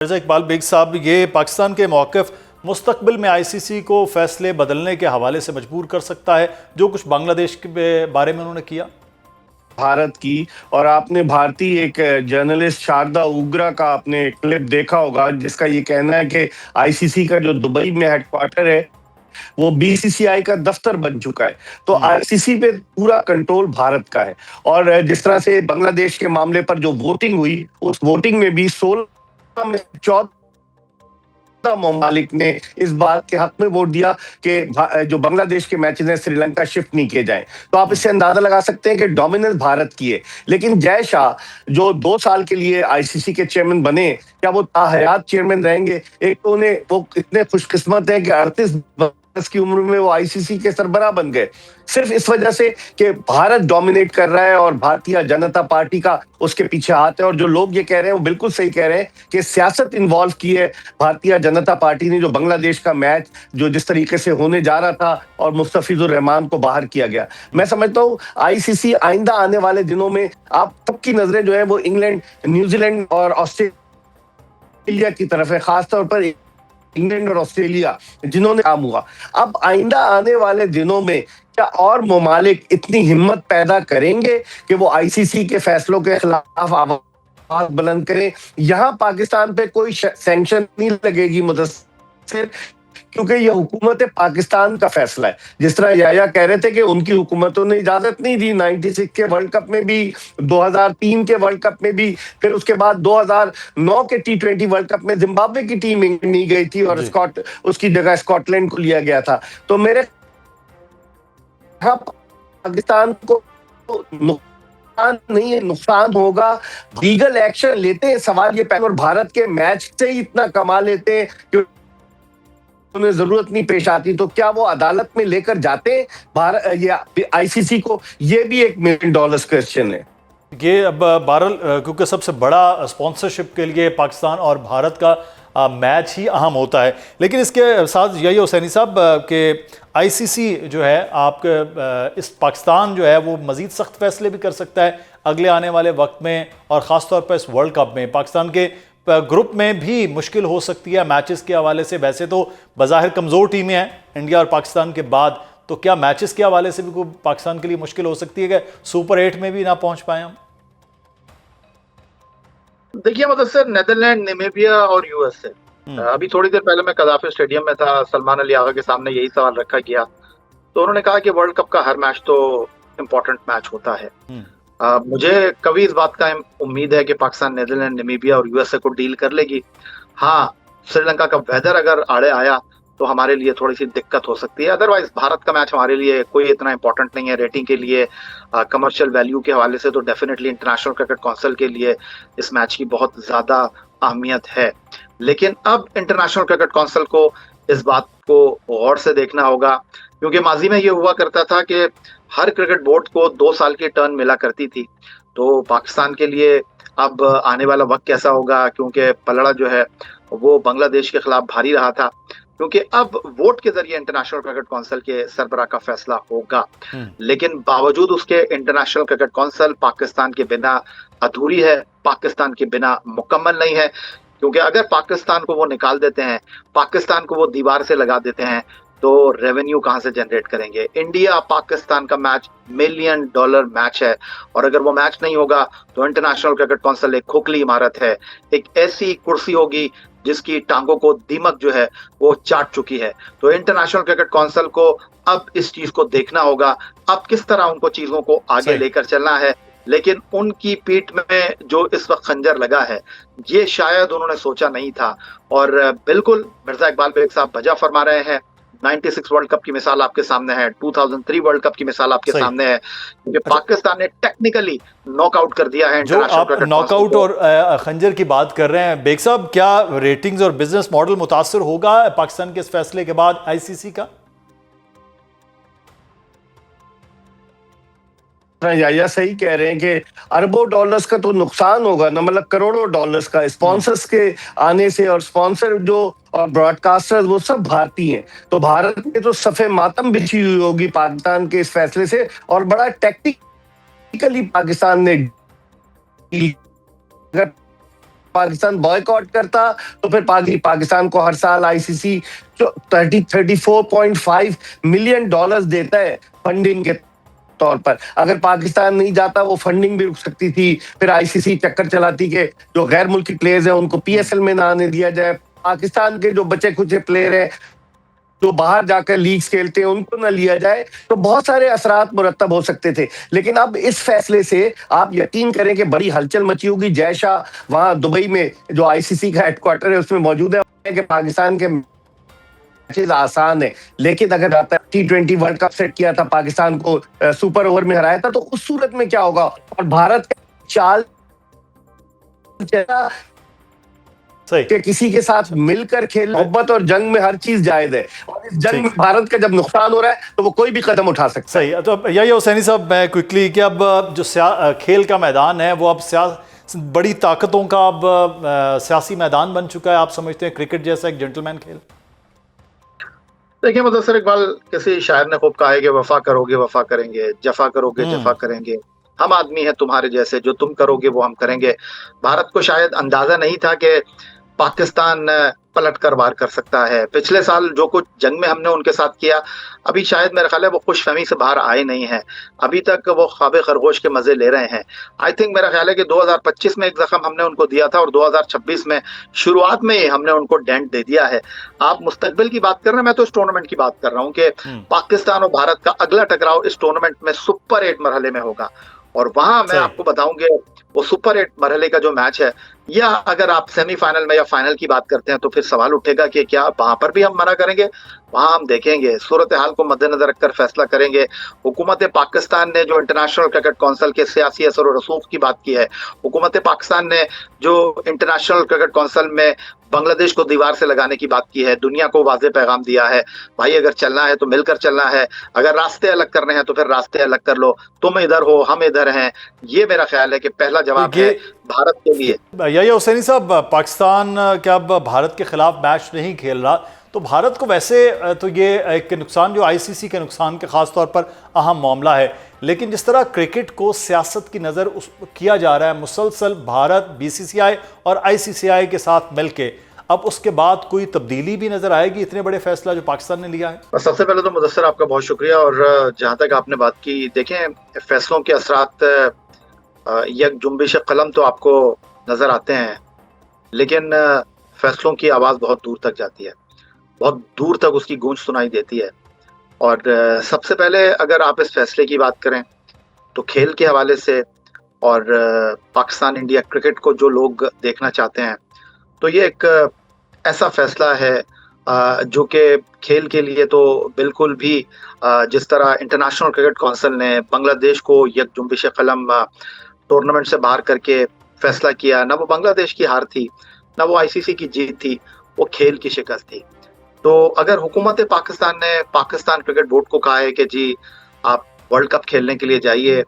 Mirza Iqbal bag साहब, ये पाकिस्तान के मौक़िफ़ मुस्तक़बिल में आईसीसी को फ़ैसले बदलने के हवाले से मजबूर कर सकता है, जो कुछ बांग्लादेश के बारे में उन्होंने किया? भारत की। और आपने भारतीय एक जर्नलिस्ट शारदा उग्रा का आपने क्लिप देखा होगा, जिसका ये कहना है कि आईसीसी का जो दुबई में हेडक्वार्टर है, वो बीसीसीआई का दफ्तर बन चुका है। तो आईसीसी पे पूरा कंट्रोल भारत का है। और जिस तरह से बांग्लादेश के मामले पर जो वोटिंग हुई, उस वोटिंग में भी 16 में 14 ममालिक ने इस बात के हक में वोट दिया कि जो बांग्लादेश के मैचेस हैं श्रीलंका शिफ्ट नहीं किए जाएं। तो आप इससे अंदाजा लगा सकते हैं कि डोमिनेंस भारत की है। लेकिन जय शाह जो 2 साल के लिए आईसीसी के चेयरमैन बने, क्या वो ताहयात चेयरमैन रहेंगे? एक तो उन्हें वो इतने खुशकिस्मत है कि 38 वर्ष की उम्र में वो आईसीसी के सरबराह बन गए, सिर्फ इस वजह से कि भारत डोमिनेट कर रहा है और भारतीय जनता पार्टी का उसके पीछे हाथ है। और जो लोग ये कह रहे हैं वो बिल्कुल सही कह रहे हैं कि सियासत इन्वॉल्व की है भारतीय जनता पार्टी ने। जो बांग्लादेश का मैच जो जिस तरीके से होने जा रहा था और मुस्तफिजुर रहमान को बाहर किया गया, मैं समझता हूँ आईसीसी आइंदा आने वाले दिनों में आप सबकी नजरें जो है वो इंग्लैंड, न्यूजीलैंड और ऑस्ट्रेलिया की तरफ है, खासतौर पर इंग्लैंड और ऑस्ट्रेलिया जिन्होंने काम हुआ। अब आइंदा आने वाले दिनों में क्या और ममालिक इतनी हिम्मत पैदा करेंगे कि वो आईसीसी के फैसलों के खिलाफ आवाज बुलंद करें? यहाँ पाकिस्तान पे कोई सैंक्शन नहीं लगेगी मुदस्सिर, क्योंकि ये हुकूमत पाकिस्तान का फैसला है। जिस तरह याया कह रहे थे कि उनकी हुकूमतों ने इजाजत नहीं दी 96 के वर्ल्ड कप में भी, 2003 के वर्ल्ड कप में भी, फिर उसके बाद 2009 के टी20 वर्ल्ड कप में जिम्बाब्वे की टीम नहीं गई थी और उसकी जगह स्कॉटलैंड को लिया गया था। तो मेरे पाकिस्तान को नुकसान नहीं है, नुकसान होगा। लीगल एक्शन लेते हैं, सवाल ये और भारत के मैच से ही इतना कमा लेते हैं कि उन्हें जरूरत नहीं पेश आती, तो क्या वो अदालत में लेकर जाते हैं भारत या आईसीसी को? ये भी $1 मिलियन क्वेश्चन है। ये अब बहरहाल क्योंकि सबसे बड़ा स्पॉन्सरशिप के लिए पाकिस्तान और भारत का मैच ही अहम होता है, लेकिन इसके साथ यही हुसैनी साहब कि आईसीसी जो है आपके इस पाकिस्तान जो है वो मज़ीद सख्त फैसले भी कर सकता है अगले आने वाले वक्त में, और ख़ास तौर पर इस वर्ल्ड कप में पाकिस्तान के ग्रुप में भी मुश्किल हो सकती है मैचेस के हवाले से। वैसे तो बज़ाहिर कमज़ोर टीमें हैं इंडिया और पाकिस्तान के बाद, तो क्या मैचेस के हवाले से भी कोई पाकिस्तान के लिए मुश्किल हो सकती है कि सुपर 8 में भी ना पहुंच पाए हम? देखिए मुदस्सिर, नेदरलैंड, नामीबिया और यूएसए। अभी थोड़ी देर पहले मैं कदाफी स्टेडियम में था, सलमान अली आगा के सामने यही सवाल रखा गया, तो उन्होंने कहा कि वर्ल्ड कप का हर मैच तो इम्पोर्टेंट मैच होता है। मुझे कभी इस बात का उम्मीद है कि पाकिस्तान नेदरलैंड, नामीबिया और यूएसए को डील कर लेगी। हाँ, श्रीलंका का वेदर अगर आड़े आया तो हमारे लिए थोड़ी सी दिक्कत हो सकती है। अदरवाइज भारत का मैच हमारे लिए कोई इतना इंपॉर्टेंट नहीं है रेटिंग के लिए, कमर्शियल वैल्यू के हवाले से तो डेफिनेटली इंटरनेशनल क्रिकेट काउंसिल के लिए इस मैच की बहुत ज्यादा अहमियत है। लेकिन अब इंटरनेशनल क्रिकेट काउंसिल को इस बात को गौर से देखना होगा, क्योंकि माजी में ये हुआ करता था कि हर क्रिकेट बोर्ड को 2 साल की टर्न मिला करती थी। तो पाकिस्तान के लिए अब आने वाला वक्त कैसा होगा, क्योंकि पलड़ा जो है वो बांग्लादेश के खिलाफ भारी रहा था, क्योंकि अब वोट के जरिए इंटरनेशनल क्रिकेट काउंसिल के सरबराह का फैसला होगा। लेकिन बावजूद उसके इंटरनेशनल क्रिकेट काउंसिल पाकिस्तान के बिना अधूरी है, पाकिस्तान के बिना मुकम्मल नहीं है, क्योंकि अगर पाकिस्तान को वो निकाल देते हैं, पाकिस्तान को वो दीवार से लगा देते हैं, तो रेवेन्यू कहां से जनरेट करेंगे? इंडिया पाकिस्तान का मैच $1 मिलियन मैच है, और अगर वो मैच नहीं होगा तो इंटरनेशनल क्रिकेट काउंसिल एक खोखली इमारत है, एक ऐसी कुर्सी होगी जिसकी टांगों को दीमक जो है वो चाट चुकी है। तो इंटरनेशनल क्रिकेट काउंसिल को अब इस चीज को देखना होगा, अब किस तरह उनको चीजों को आगे लेकर चलना है। लेकिन उनकी पीठ में जो इस वक्त खंजर लगा है, ये शायद उन्होंने सोचा नहीं था। और बिल्कुल मिर्जा इकबाल बेग साहब वजह फरमा रहे हैं। 96 वर्ल्ड कप की मिसाल आपके सामने है, 2003 वर्ल्ड कप की मिसाल आपके सामने है, क्योंकि पाकिस्तान ने टेक्निकली नॉकआउट कर दिया है। जो आप नॉकआउट और खंजर की बात कर रहे हैं बेग साहब, क्या रेटिंग्स और बिजनेस मॉडल मुतासर होगा पाकिस्तान के इस फैसले के बाद आईसीसी का? या सही कह रहे हैं कि अरबों डॉलर्स का तो नुकसान होगा ना, मतलब करोड़ों डॉलर्स का स्पॉन्सर्स के आने से। और स्पॉन्सर जो और ब्रॉडकास्टर्स वो सब भारतीय हैं, तो भारत में तो सफे मातम बिछी हुई होगी पाकिस्तान के इस फैसले से। और बड़ा टेक्निकली पाकिस्तान ने पाकिस्तान बॉयकॉट करता तो फिर पाकिस्तान को हर साल आईसीसी 34.5 मिलियन डॉलर्स देता है फंडिंग के तौर पर। अगर पाकिस्तान नहीं जाता वो फंडिंग भी रुक सकती थी, फिर आईसीसी चक्कर चलाती कि जो गैर मुल्की प्लेयर्स हैं उनको पीएसएल में ना आने दिया जाए, पाकिस्तान के जो बचे कुछ प्लेयर हैं जो बाहर जाकर लीग्स खेलते हैं उनको ना लिया जाए, तो बहुत सारे असरात मुरत्तब हो सकते थे। लेकिन अब इस फैसले से आप यकीन करें कि बड़ी हलचल मची होगी। जय शाह वहां दुबई में जो आईसीसी का हेडक्वार्टर है उसमें मौजूद है कि पाकिस्तान के मैचेस आसान है, लेकिन अगर आता T20 वर्ल्ड कप सेट किया था, पाकिस्तान को सुपर ओवर में हराया था, तो उस सूरत में क्या होगा। और भारत का चाल कि किसी के साथ मिलकर खेल, मोहब्बत और जंग में हर चीज जायज है, और इस जंग में भारत का जब नुकसान हो रहा है तो वो कोई भी कदम उठा सकता है। सही। तो यही हुसैनी साहब, मैं क्विकली कि अब जो खेल का मैदान है वो अब बड़ी ताकतों का अब सियासी मैदान बन चुका है। आप समझते हैं क्रिकेट जैसा एक जेंटलमैन खेल? देखिए मुदस्सिर इकबाल, किसी शायर ने खूब कहा है कि वफा करोगे वफा करेंगे, जफा करोगे जफा करेंगे, हम आदमी हैं तुम्हारे जैसे, जो तुम करोगे वो हम करेंगे। भारत को शायद अंदाजा नहीं था कि पाकिस्तान पलट कर वार कर सकता है। पिछले साल जो कुछ जंग में हमने उनके साथ किया, अभी शायद मेरा ख्याल है वो खुशफहमी से बाहर आए नहीं हैं, अभी तक वो ख्वाब खरगोश के मजे ले रहे हैं। आई थिंक मेरा ख्याल है कि 2025 में एक जख्म हमने उनको दिया था और 2026 में शुरुआत में ही हमने उनको डेंट दे दिया है। आप मुस्तकबिल की बात कर रहे हैं, मैं तो इस टूर्नामेंट की बात कर रहा हूँ कि पाकिस्तान और भारत का अगला टकराव इस टूर्नामेंट में सुपर 8 मरहले में होगा। और वहां मैं आपको बताऊंगे वो सुपर 8 मरहले का जो मैच है, या अगर आप सेमीफाइनल में या फाइनल की बात करते हैं तो फिर सवाल उठेगा कि क्या वहां पर भी हम मना करेंगे? वहां हम देखेंगे, सूरत हाल को मद्देनजर रखकर फैसला करेंगे। हुकूमत पाकिस्तान ने जो इंटरनेशनल क्रिकेट काउंसिल के सियासी असर और रसूख की बात की है, हुकूमत पाकिस्तान ने जो इंटरनेशनल क्रिकेट काउंसिल में बांग्लादेश को दीवार से लगाने की बात की है, दुनिया को वाज़े पैगाम दिया है, भाई अगर चलना है तो मिलकर चलना है, अगर रास्ते अलग करने हैं तो फिर रास्ते अलग कर लो, तुम इधर हो हम इधर हैं। ये मेरा ख्याल है कि पहला जवाब है भारत के लिए। यही हुसैनी साहब, पाकिस्तान क्या अब भारत के खिलाफ मैच नहीं खेल रहा, तो भारत को वैसे तो ये एक नुकसान जो आईसीसी के नुकसान के ख़ास तौर पर अहम मामला है, लेकिन जिस तरह क्रिकेट को सियासत की नज़र किया जा रहा है मुसलसल, भारत बीसीसीआई और आईसीसीआई के साथ मिलके, अब उसके बाद कोई तब्दीली भी नज़र आएगी इतने बड़े फैसला जो पाकिस्तान ने लिया है? सबसे पहले तो मुदस्सिर आपका बहुत शुक्रिया। और जहाँ तक आपने बात की, देखें फैसलों के असरात यक जुम्बिश कलम तो आपको नज़र आते हैं, लेकिन फैसलों की आवाज़ बहुत दूर तक जाती है, बहुत दूर तक उसकी गूंज सुनाई देती है। और सबसे पहले अगर आप इस फैसले की बात करें तो खेल के हवाले से और पाकिस्तान इंडिया क्रिकेट को जो लोग देखना चाहते हैं, तो ये एक ऐसा फैसला है जो कि खेल के लिए तो बिल्कुल भी, जिस तरह इंटरनेशनल क्रिकेट काउंसिल ने बांग्लादेश को यक जुम्बिश कलम टूर्नामेंट से बाहर करके फैसला किया, ना वो बांग्लादेश की हार थी ना वो आईसीसी की जीत थी, वो खेल की शिकस्त थी। तो अगर हुकूमत पाकिस्तान ने पाकिस्तान क्रिकेट बोर्ड को कहा है कि जी आप वर्ल्ड कप खेलने के लिए जाइए